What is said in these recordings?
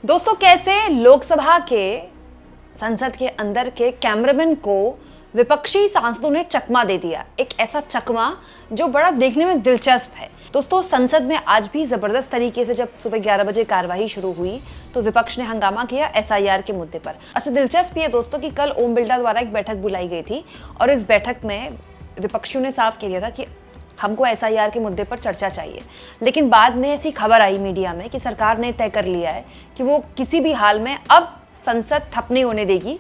दोस्तों, कैसे लोकसभा के संसद के अंदर के कैमरामैन को विपक्षी सांसदों ने चकमा दे दिया। एक ऐसा चकमा जो बड़ा देखने में दिलचस्प है। दोस्तों, संसद में आज भी जबरदस्त तरीके से जब सुबह 11 बजे कार्यवाही शुरू हुई तो विपक्ष ने हंगामा किया एसआईआर के मुद्दे पर। अच्छा, दिलचस्प ये दोस्तों कि कल ओम बिरला द्वारा एक बैठक बुलाई गई थी और इस बैठक में विपक्षियों ने साफ कह दिया था कि हमको एसआईआर के मुद्दे पर चर्चा चाहिए। लेकिन बाद में ऐसी खबर आई मीडिया में कि सरकार ने तय कर लिया है कि वो किसी भी हाल में अब संसद ठप नहीं होने देगी।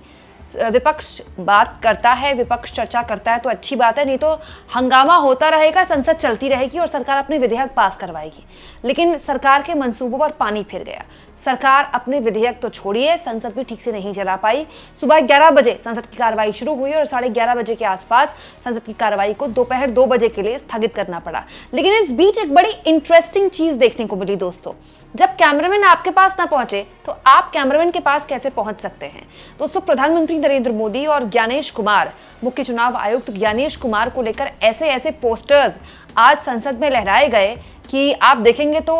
विपक्ष बात करता है, विपक्ष चर्चा करता है तो अच्छी बात है, नहीं तो हंगामा होता रहेगा, संसद चलती रहेगी और सरकार अपने विधेयक पास करवाएगी। लेकिन सरकार के मंसूबों पर पानी फिर गया। सरकार अपने विधेयक तो छोड़िए, संसद भी ठीक से नहीं चला पाई। सुबह 11 बजे संसद की कार्रवाई शुरू हुई और 11:30 बजे के आसपास संसद की कार्रवाई को दोपहर 2 बजे के लिए स्थगित करना पड़ा। लेकिन इस बीच एक बड़ी इंटरेस्टिंग चीज देखने को मिली दोस्तों। जब कैमरामैन आपके पास ना पहुंचे तो आप कैमरामैन के पास कैसे पहुंच सकते हैं? दोस्तों, प्रधानमंत्री नरेंद्र मोदी और ज्ञानेश कुमार, मुख्य चुनाव आयुक्त ज्ञानेश कुमार को लेकर ऐसे पोस्टर्स आज संसद में लहराए गए कि आप देखेंगे तो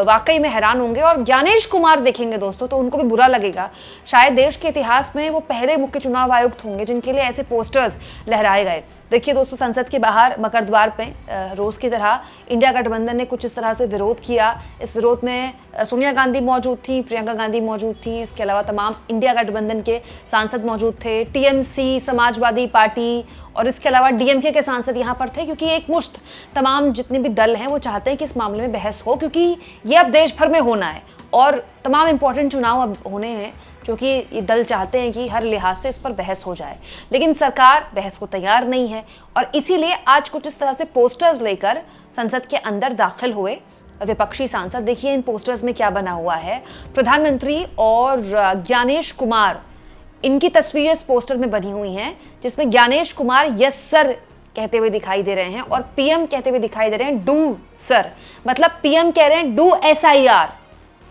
वाकई में हैरान होंगे। और ज्ञानेश कुमार देखेंगे दोस्तों तो उनको भी बुरा लगेगा। शायद देश के इतिहास में वो पहले मुख्य चुनाव आयुक्त होंगे जिनके लिए ऐसे पोस्टर्स लहराए गए। देखिए दोस्तों, संसद के बाहर मकर द्वार पे रोज की तरह इंडिया गठबंधन ने कुछ इस तरह से विरोध किया। इस विरोध में सोनिया गांधी मौजूद थी, प्रियंका गांधी मौजूद थी, इसके अलावा तमाम इंडिया गठबंधन के सांसद मौजूद थे, टीएमसी, समाजवादी पार्टी और इसके अलावा डीएमके के सांसद यहाँ पर थे। क्योंकि एक मुश्त तमाम जितने भी दल हैं वो चाहते हैं कि इस मामले में बहस हो, क्योंकि ये अब देश भर में होना है और तमाम इंपॉर्टेंट चुनाव अब होने हैं, क्योंकि ये दल चाहते हैं कि हर लिहाज से इस पर बहस हो जाए। लेकिन सरकार बहस को तैयार नहीं है और इसीलिए आज कुछ इस तरह से पोस्टर्स लेकर संसद के अंदर दाखिल हुए विपक्षी सांसद। देखिए इन पोस्टर्स में क्या बना हुआ है। प्रधानमंत्री और ज्ञानेश कुमार, इनकी तस्वीरें इस पोस्टर में बनी हुई हैं जिसमें ज्ञानेश कुमार यस सर कहते हुए दिखाई दे रहे हैं और पीएम कहते हुए दिखाई दे रहे हैं डू सर। मतलब पीएम कह रहे हैं do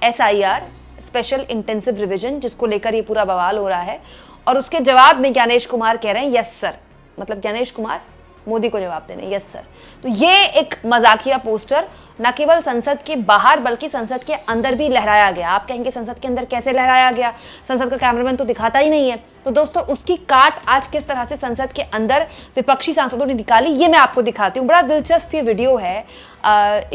SIR, special intensive revision, जिसको लेकर ये पूरा बवाल हो रहा है। और उसके जवाब में ज्ञानेश कुमार कह रहे हैं यस सर। मतलब ज्ञानेश कुमार मोदी को जवाब दे रहे हैं यस सर। तो ये एक मजाकिया पोस्टर न केवल संसद के बाहर बल्कि संसद के अंदर भी लहराया गया। आप कहेंगे संसद के अंदर कैसे लहराया गया, संसद का कैमरामैन तो दिखाता ही नहीं है। तो दोस्तों, उसकी काट आज किस तरह से संसद के अंदर विपक्षी सांसदों ने निकाली, ये मैं आपको दिखाती हूँ। बड़ा दिलचस्प ये वीडियो है।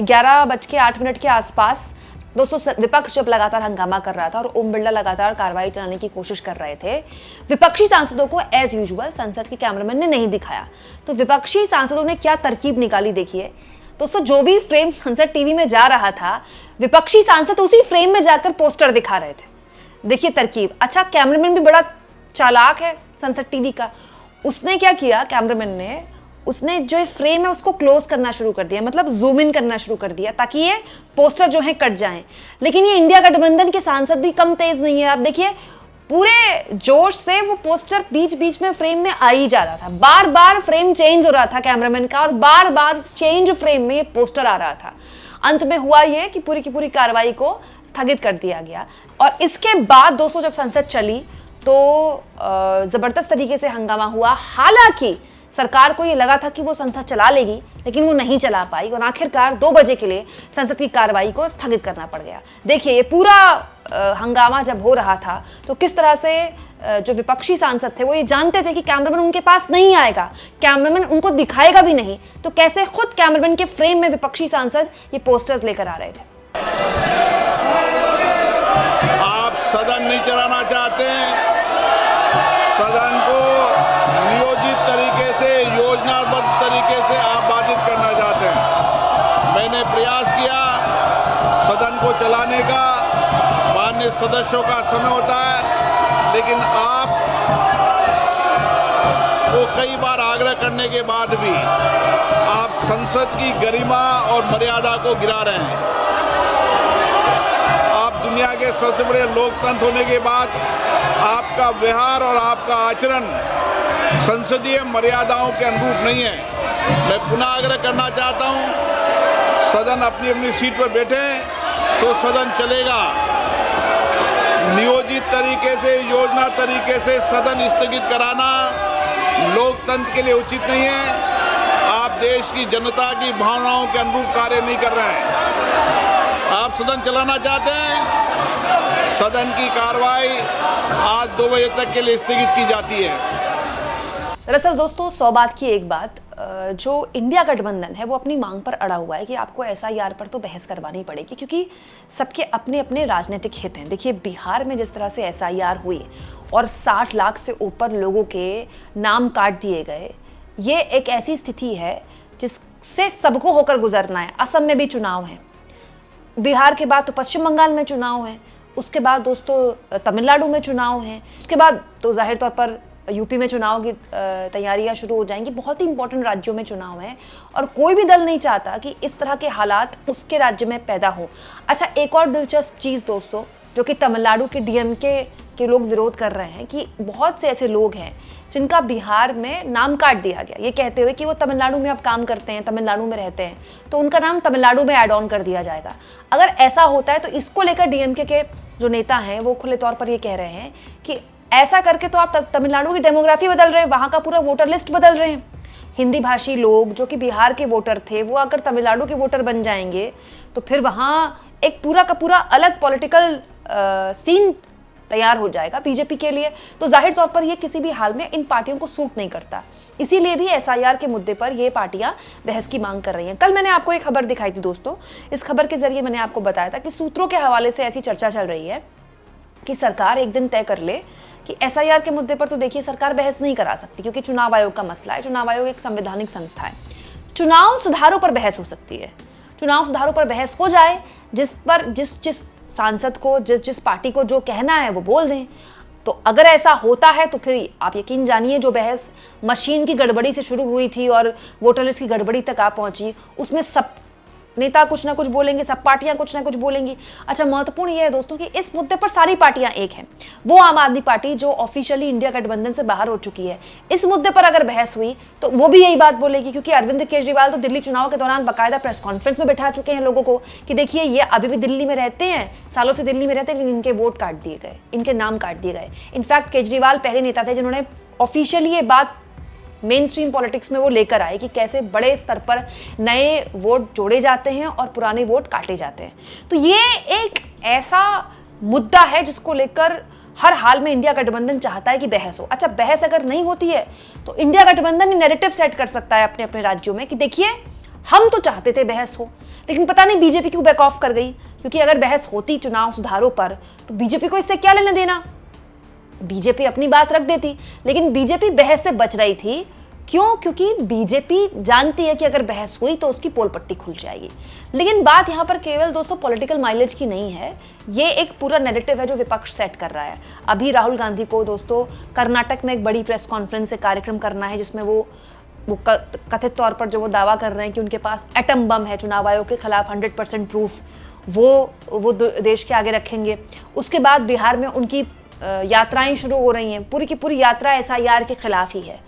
11:08 के आसपास दोस्तों विपक्ष जब लगातार हंगामा कर रहा था और ओम बिरला लगातार कार्रवाई चलाने की कोशिश कर रहे थे, विपक्षी सांसदों को एज यूजुअल संसद के कैमरामैन ने नहीं दिखाया। तो विपक्षी सांसदों ने क्या तरकीब निकाली देखिए दोस्तों। जो भी फ्रेम संसद टीवी में जा रहा था, विपक्षी सांसद उसी फ्रेम में जाकर पोस्टर दिखा रहे थे। देखिए तरकीब। अच्छा, कैमरामैन भी बड़ा चालाक है संसद टीवी का। उसने क्या किया, कैमरामैन ने उसने जो फ्रेम है उसको क्लोज करना शुरू कर दिया, मतलब जूम इन करना शुरू कर दिया ताकि ये पोस्टर जो है कट जाएं। लेकिन ये इंडिया गठबंधन के सांसद भी कम तेज नहीं है। आप देखिए पूरे जोश से वो पोस्टर बीच बीच में फ्रेम में आ ही जा रहा था। बार बार फ्रेम चेंज हो रहा था कैमरामैन का और बार बार चेंज फ्रेम में ये पोस्टर आ रहा था। अंत में हुआ ये कि पूरी की पूरी कार्रवाई को स्थगित कर दिया गया। और इसके बाद दोस्तों जब संसद चली तो जबरदस्त तरीके से हंगामा हुआ। हालांकि सरकार को ये लगा था कि वो संसद चला लेगी, लेकिन वो नहीं चला पाई और आखिरकार 2 बजे के लिए संसद की कार्रवाई को स्थगित करना पड़ गया। देखिए ये पूरा हंगामा जब हो रहा था तो किस तरह से जो विपक्षी सांसद थे वो ये जानते थे कि कैमरामैन उनके पास नहीं आएगा, कैमरामैन उनको दिखाएगा भी नहीं, तो कैसे खुद कैमरामैन के फ्रेम में विपक्षी सांसद ये पोस्टर्स लेकर आ रहे थे। आप सदन नहीं चलाना चाहते हैं, सदन को नियोजित तरीके से, योजनाबद्ध तरीके से आप बाधित करना चाहते हैं। मैंने प्रयास किया सदन को चलाने का, माननीय सदस्यों का समय होता है, लेकिन आप को कई बार आग्रह करने के बाद भी आप संसद की गरिमा और मर्यादा को गिरा रहे हैं। आप दुनिया के सबसे बड़े लोकतंत्र होने के बाद आपका व्यवहार और आपका आचरण संसदीय मर्यादाओं के अनुरूप नहीं है। मैं पुनः आग्रह करना चाहता हूं, सदन अपनी अपनी सीट पर बैठे तो सदन चलेगा। नियोजित तरीके से, योजना तरीके से सदन स्थगित कराना लोकतंत्र के लिए उचित नहीं है। आप देश की जनता की भावनाओं के अनुरूप कार्य नहीं कर रहे हैं। आप सदन चलाना चाहते हैं, सदन की कार्रवाई आज 2 बजे तक के लिए स्थगित की जाती है। दरअसल दोस्तों 100 बात की एक बात, जो इंडिया गठबंधन है वो अपनी मांग पर अड़ा हुआ है कि आपको एसआईआर पर तो बहस करवानी पड़ेगी, क्योंकि सबके अपने अपने राजनीतिक हित हैं। देखिए बिहार में जिस तरह से एसआईआर हुई और 60 लाख से ऊपर लोगों के नाम काट दिए गए, ये एक ऐसी स्थिति है जिससे सबको होकर गुजरना है। असम में भी चुनाव है, बिहार के बाद तो पश्चिम बंगाल में चुनाव है, उसके बाद दोस्तों तमिलनाडु में चुनाव है, उसके बाद तो जाहिर तौर पर यूपी में चुनाव की तैयारियां शुरू हो जाएंगी। बहुत ही इंपॉर्टेंट राज्यों में चुनाव है और कोई भी दल नहीं चाहता कि इस तरह के हालात उसके राज्य में पैदा हो। अच्छा, एक और दिलचस्प चीज़ दोस्तों जो कि तमिलनाडु के डीएमके के लोग विरोध कर रहे हैं कि बहुत से ऐसे लोग हैं जिनका बिहार में नाम काट दिया गया, ये कहते हुए कि वो तमिलनाडु में अब काम करते हैं, तमिलनाडु में रहते हैं, तो उनका नाम तमिलनाडु में ऐड ऑन कर दिया जाएगा। अगर ऐसा होता है तो इसको लेकर डीएमके के जो नेता हैं वो खुले तौर पर ये कह रहे हैं कि ऐसा करके तो आप तमिलनाडु की डेमोग्राफी बदल रहे हैं, वहाँ का पूरा वोटर लिस्ट बदल रहे हैं। हिंदी भाषी लोग जो कि बिहार के वोटर थे वो अगर तमिलनाडु के वोटर बन जाएंगे तो फिर वहाँ एक पूरा का पूरा अलग पॉलिटिकल सीन तैयार हो जाएगा बीजेपी के लिए। तो जाहिर तौर पर ये किसी भी हाल में इन पार्टियों को सूट नहीं करता, इसीलिए भी एसआईआर के मुद्दे पर ये पार्टियां बहस की मांग कर रही हैं। कल मैंने आपको एक खबर दिखाई थी दोस्तों, इस खबर के जरिए मैंने आपको बताया था कि सूत्रों के हवाले से ऐसी चर्चा चल रही है कि सरकार एक दिन तय कर ले कि एसआईआर के मुद्दे पर तो देखिए सरकार बहस नहीं करा सकती, क्योंकि चुनाव आयोग का मसला है। चुनाव आयोग एक संवैधानिक संस्था है। चुनाव सुधारों पर बहस हो सकती है, चुनाव सुधारों पर बहस हो जाए, जिस पर जिस सांसद को जिस पार्टी को जो कहना है वो बोल दें। तो अगर ऐसा होता है तो फिर आप यकीन जानिए जो बहस मशीन की गड़बड़ी से शुरू हुई थी और वोटर लिस्ट की गड़बड़ी तक आ पहुंची, उसमें सब नेता कुछ ना कुछ बोलेंगे, सब पार्टियां कुछ ना कुछ बोलेंगी। अच्छा, महत्वपूर्ण यह है दोस्तों कि इस मुद्दे पर सारी पार्टियां एक हैं। वो आम आदमी पार्टी जो ऑफिशियली इंडिया गठबंधन से बाहर हो चुकी है, इस मुद्दे पर अगर बहस हुई तो वो भी यही बात बोलेगी, क्योंकि अरविंद केजरीवाल तो दिल्ली चुनाव के दौरान बाकायदा प्रेस कॉन्फ्रेंस में बैठा चुके हैं लोगों को कि देखिए ये अभी भी दिल्ली में रहते हैं, सालों से दिल्ली में रहते हैं, लेकिन इनके वोट काट दिए गए, इनके नाम काट दिए गए। इनफैक्ट केजरीवाल पहले नेता थे जिन्होंने ऑफिशियली ये बात मेन स्ट्रीम पॉलिटिक्स में वो लेकर आए कि कैसे बड़े स्तर पर नए वोट जोड़े जाते हैं और पुराने वोट काटे जाते हैं। तो ये एक ऐसा मुद्दा है जिसको लेकर हर हाल में इंडिया गठबंधन चाहता है कि बहस हो। अच्छा, बहस अगर नहीं होती है तो इंडिया गठबंधन ही नैरेटिव सेट कर सकता है अपने अपने राज्यों में कि देखिए हम तो चाहते थे बहस हो, लेकिन पता नहीं बीजेपी क्यों बैक ऑफ कर गई, क्योंकि अगर बहस होती चुनाव सुधारों पर तो बीजेपी को इससे क्या लेना देना, बीजेपी अपनी बात रख देती। लेकिन बीजेपी बहस से बच रही थी, क्यों? क्योंकि बीजेपी जानती है कि अगर बहस हुई तो उसकी पोल पट्टी खुल जाएगी। लेकिन बात यहाँ पर केवल दोस्तों पॉलिटिकल माइलेज की नहीं है, ये एक पूरा नैरेटिव है जो विपक्ष सेट कर रहा है। अभी राहुल गांधी को दोस्तों कर्नाटक में एक बड़ी प्रेस कॉन्फ्रेंस से कार्यक्रम करना है जिसमें वो कथित तौर पर जो वो दावा कर रहे हैं कि उनके पास एटम बम है, चुनाव आयोग के खिलाफ 100% प्रूफ वो देश के आगे रखेंगे। उसके बाद बिहार में उनकी यात्राएं शुरू हो रही हैं, पूरी की पूरी यात्रा एसआईआर के खिलाफ ही है।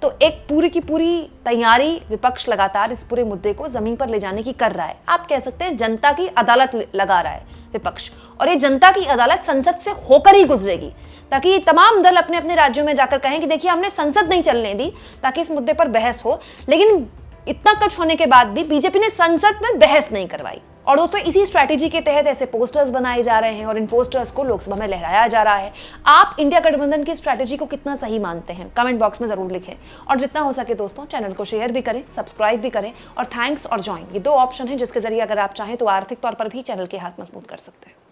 तो एक पूरी की पूरी तैयारी विपक्ष लगातार इस पूरे मुद्दे को जमीन पर ले जाने की कर रहा है। आप कह सकते हैं जनता की अदालत लगा रहा है विपक्ष, और ये जनता की अदालत संसद से होकर ही गुजरेगी, ताकि ये तमाम दल अपने अपने राज्यों में जाकर कहें कि देखिए हमने संसद नहीं चलने दी ताकि इस मुद्दे पर बहस हो। लेकिन इतना कुछ होने के बाद भी बीजेपी ने संसद में बहस नहीं करवाई। और दोस्तों इसी स्ट्रैटेजी के तहत ऐसे पोस्टर्स बनाए जा रहे हैं और इन पोस्टर्स को लोकसभा में लहराया जा रहा है। आप इंडिया गठबंधन की स्ट्रैटेजी को कितना सही मानते हैं कमेंट बॉक्स में जरूर लिखें, और जितना हो सके दोस्तों चैनल को शेयर भी करें, सब्सक्राइब भी करें, और थैंक्स और ज्वाइन, ये 2 ऑप्शन है जिसके जरिए अगर आप चाहें तो आर्थिक तौर पर भी चैनल के हाथ मजबूत कर सकते हैं।